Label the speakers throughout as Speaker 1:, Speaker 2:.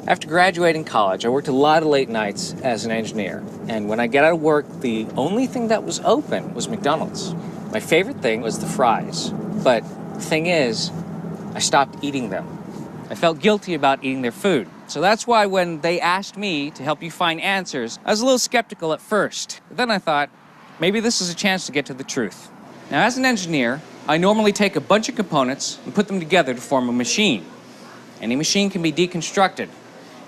Speaker 1: After graduating college, I worked a lot of late nights as an engineer. And when I got out of work, the only thing that was open was McDonald's. My favorite thing was the fries. But the thing is, I stopped eating them. I felt guilty about eating their food. So that's why when they asked me to help you find answers, I was a little skeptical at first. But then I thought, maybe this is a chance to get to the truth. Now, as an engineer, I normally take a bunch of components and put them together to form a machine. Any machine can be deconstructed.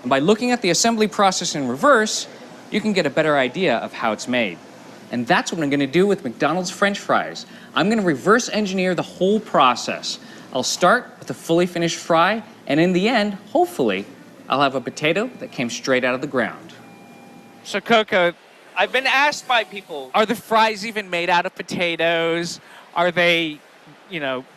Speaker 1: And by looking at the assembly process in reverse, you can get a better idea of how it's made. And that's what I'm going to do with McDonald's French fries. I'm going to reverse engineer the whole process. I'll start with a fully finished fry, and in the end, hopefully, I'll have a potato that came straight out of the ground.
Speaker 2: So, Coco, I've been asked by people, are the fries even made out of potatoes? Are they,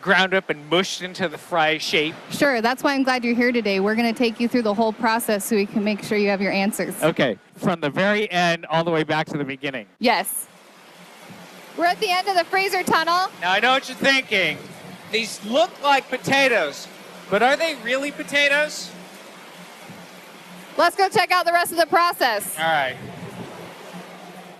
Speaker 2: ground up and mushed into the fry shape?
Speaker 3: Sure, that's why I'm glad you're here today. We're going to take you through the whole process so we can make sure you have your answers.
Speaker 2: Okay, from the very end all the way back to the beginning.
Speaker 3: Yes. We're at the end of the freezer tunnel.
Speaker 2: Now, I know what you're thinking. These look like potatoes, but are they really potatoes?
Speaker 3: Let's go check out the rest of the process.
Speaker 2: All right.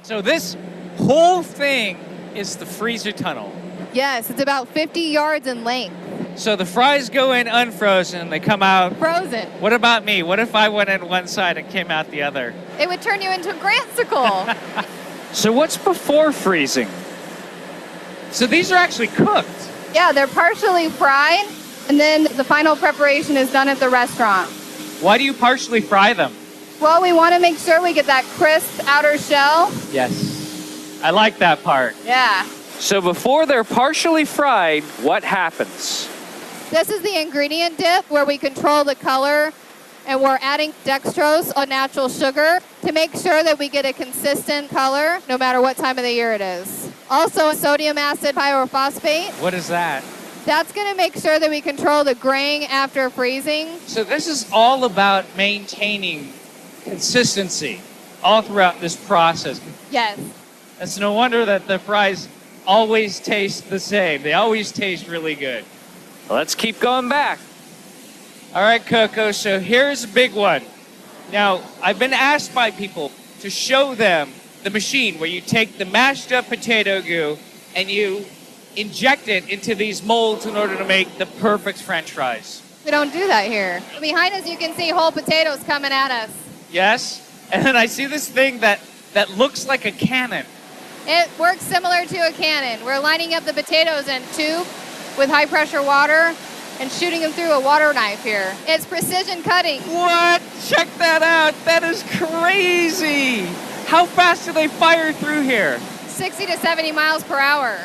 Speaker 2: So this whole thing is the freezer tunnel.
Speaker 3: Yes, it's about 50 yards in length.
Speaker 2: So the fries go in unfrozen, they come out
Speaker 3: frozen.
Speaker 2: What about me? What if I went in one side and came out the other?
Speaker 3: It would turn you into a Grantsicle.
Speaker 2: So what's before freezing? So these are actually cooked.
Speaker 3: Yeah, they're partially fried, and then the final preparation is done at the restaurant.
Speaker 2: Why do you partially fry them?
Speaker 3: Well, we want to make sure we get that crisp outer shell.
Speaker 2: Yes. I like that part.
Speaker 3: Yeah.
Speaker 2: So before they're partially fried, what happens?
Speaker 3: This is the ingredient dip where we control the color, and we're adding dextrose, a natural sugar, to make sure that we get a consistent color no matter what time of the year it is. Also, sodium acid pyrophosphate.
Speaker 2: What is that?
Speaker 3: That's going to make sure that we control the graying after freezing.
Speaker 2: So this is all about maintaining consistency all throughout this process.
Speaker 3: Yes.
Speaker 2: It's no wonder that the fries always taste the same. They always taste really good. Let's keep going back. All right, Coco, so here's a big one. Now, I've been asked by people to show them the machine where you take the mashed up potato goo and you inject it into these molds in order to make the perfect French fries.
Speaker 3: We don't do that here. Behind us, you can see whole potatoes coming at us.
Speaker 2: Yes, and then I see this thing that looks like a cannon.
Speaker 3: It works similar to a cannon. We're lining up the potatoes in a tube with high pressure water and shooting them through a water knife here. It's precision cutting.
Speaker 2: What? Check that out. That is crazy. How fast do they fire through here?
Speaker 3: 60 to 70 miles per hour.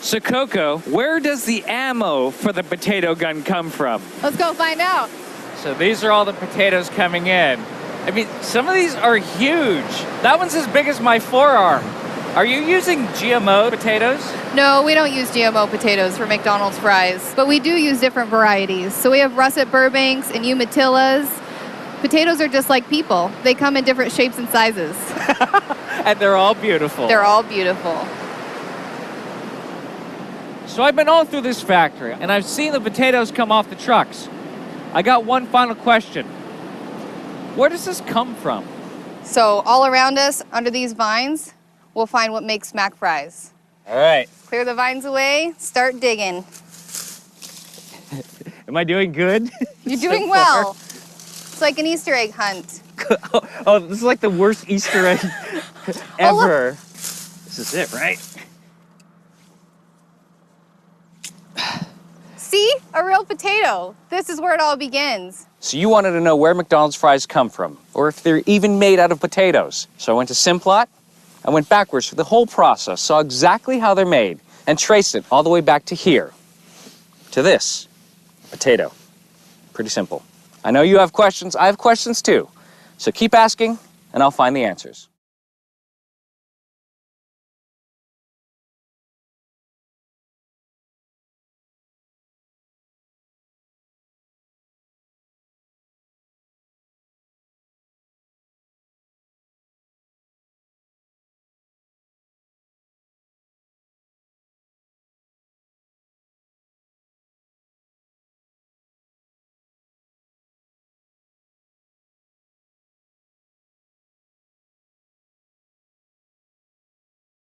Speaker 2: So, Coco, where does the ammo for the potato gun come from?
Speaker 3: Let's go find out.
Speaker 2: So these are all the potatoes coming in. I mean, some of these are huge. That one's as big as my forearm. Are you using GMO potatoes?
Speaker 3: No, we don't use GMO potatoes for McDonald's fries, but we do use different varieties. So we have russet Burbanks and Umatillas. Potatoes are just like people. They come in different shapes and sizes.
Speaker 2: And they're all beautiful.
Speaker 3: They're all beautiful.
Speaker 2: So I've been all through this factory, and I've seen the potatoes come off the trucks. I got one final question. Where does this come from?
Speaker 3: So all around us, under these vines, we'll find what makes mac fries.
Speaker 2: All right.
Speaker 3: Clear the vines away, start digging.
Speaker 2: Am I doing good?
Speaker 3: You're doing well. It's like an Easter egg hunt.
Speaker 2: Oh, this is like the worst Easter egg ever. This is it, right?
Speaker 3: See? A real potato. This is where it all begins.
Speaker 1: So you wanted to know where McDonald's fries come from, or if they're even made out of potatoes. So I went to Simplot. I went backwards through the whole process, saw exactly how they're made, and traced it all the way back to here, to this potato. Pretty simple. I know you have questions. I have questions too. So keep asking, and I'll find the answers.